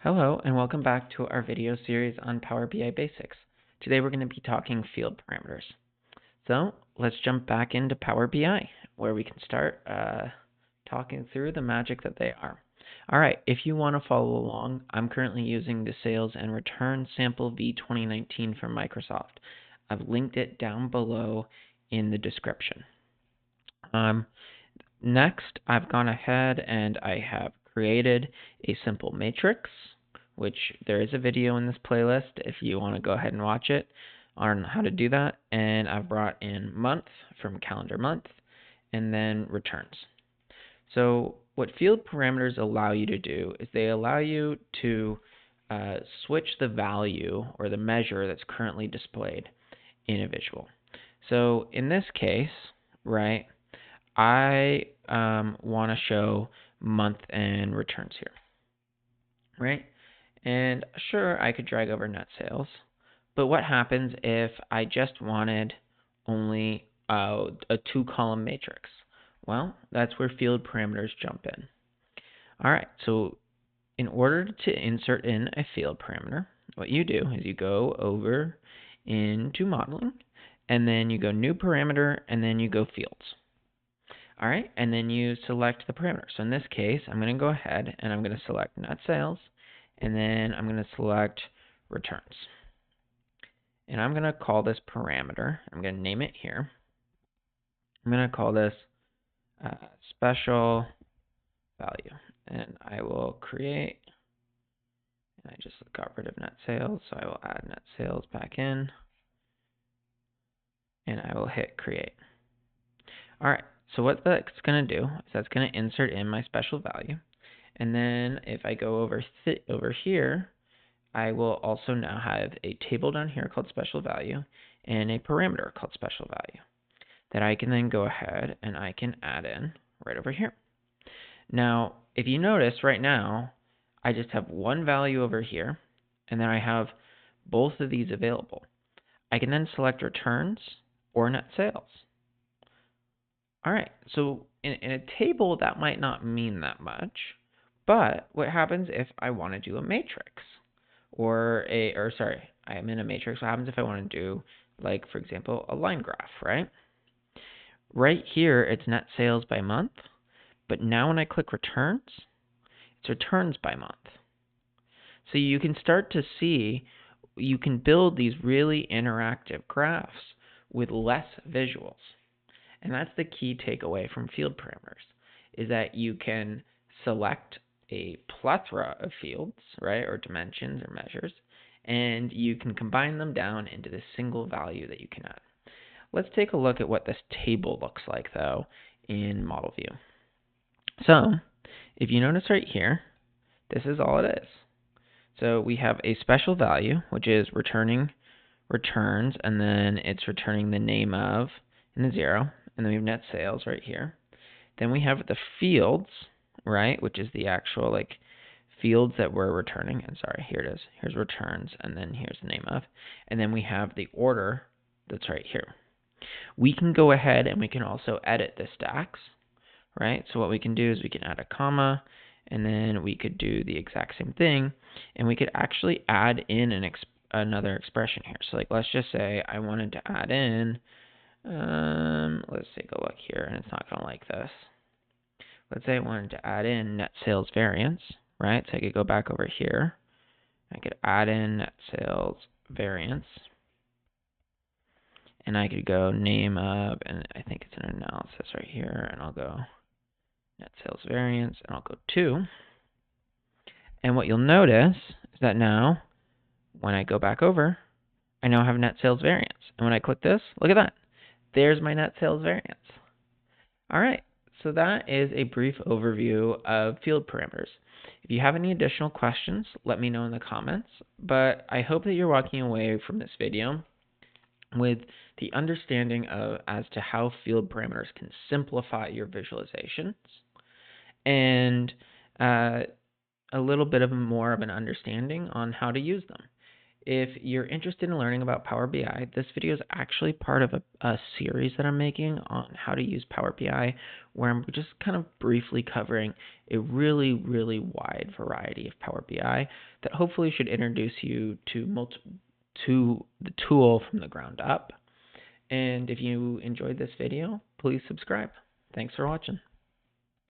Hello and welcome back to our video series on Power BI Basics. Today we're going to be talking field parameters. So let's jump back into Power BI where we can start talking through the magic that they are. Alright, if you want to follow along, I'm currently using the Sales and Return Sample V2019 from Microsoft. I've linked it down below in the description. Next, I've gone ahead and I have created a simple matrix, which there is a video in this playlist if you want to go ahead and watch it on how to do that. And I've brought in month from calendar month and then returns. So what field parameters allow you to do is they allow you to switch the value or the measure that's currently displayed in a visual. So in this case, right, I want to show month and returns here, right? And sure, I could drag over net sales, but what happens if I just wanted only a two-column matrix? Well, that's where field parameters jump in. All right, so in order to insert in a field parameter, what you do is you go over into modeling, and then you go new parameter, and then you go fields. All right, and then you select the parameter. So in this case, I'm going to go ahead and I'm going to select net sales, and then I'm going to select returns. And I'm going to call this parameter, I'm going to name it here. I'm going to call this special value. And I will create, and I just got rid of net sales, so I will add net sales back in, and I will hit create. All right, so what that's going to do is that's going to insert in my special value. And then if I go over here, I will also now have a table down here called special value and a parameter called special value that I can then go ahead and I can add in right over here. Now, if you notice right now, I just have one value over here, and then I have both of these available. I can then select returns or net sales. All right, so in a table, that might not mean that much, but what happens if I want to do a matrix? I'm in a matrix. What happens if I want to do, like, for example, a line graph, right? Right here, it's net sales by month, but now when I click returns, it's returns by month. So you can start to see, you can build these really interactive graphs with less visuals. And that's the key takeaway from field parameters, is that you can select a plethora of fields, right, or dimensions or measures, and you can combine them down into this single value that you can add. Let's take a look at what this table looks like, though, in model view. So if you notice right here, this is all it is. So we have a special value, which is returning returns, and then it's returning the name of and the 0, and then we have net sales right here. Then we have the fields, right, which is the actual fields that we're returning. And sorry, here it is. Here's returns, and then here's the name of. And then we have the order that's right here. We can go ahead and we can also edit the stacks, right? So what we can do is we can add a comma, and then we could do the exact same thing, and we could actually add in another expression here. So let's just say I wanted to add in, let's take a look here, and it's not going to like this. Let's say I wanted to add in net sales variance, right? So I could go back over here. I could add in net sales variance. And I could go name of, and I think it's an analysis right here, and I'll go net sales variance, and I'll go 2. And what you'll notice is that now, when I go back over, I now have net sales variance. And when I click this, look at that. There's my net sales variance. All right, so that is a brief overview of field parameters. If you have any additional questions, let me know in the comments. But I hope that you're walking away from this video with the understanding as to how field parameters can simplify your visualizations, and a little bit more of an understanding on how to use them. If you're interested in learning about Power BI, this video is actually part of a series that I'm making on how to use Power BI, where I'm just kind of briefly covering a really, really wide variety of Power BI that hopefully should introduce you to the tool from the ground up. And if you enjoyed this video, please subscribe. Thanks for watching.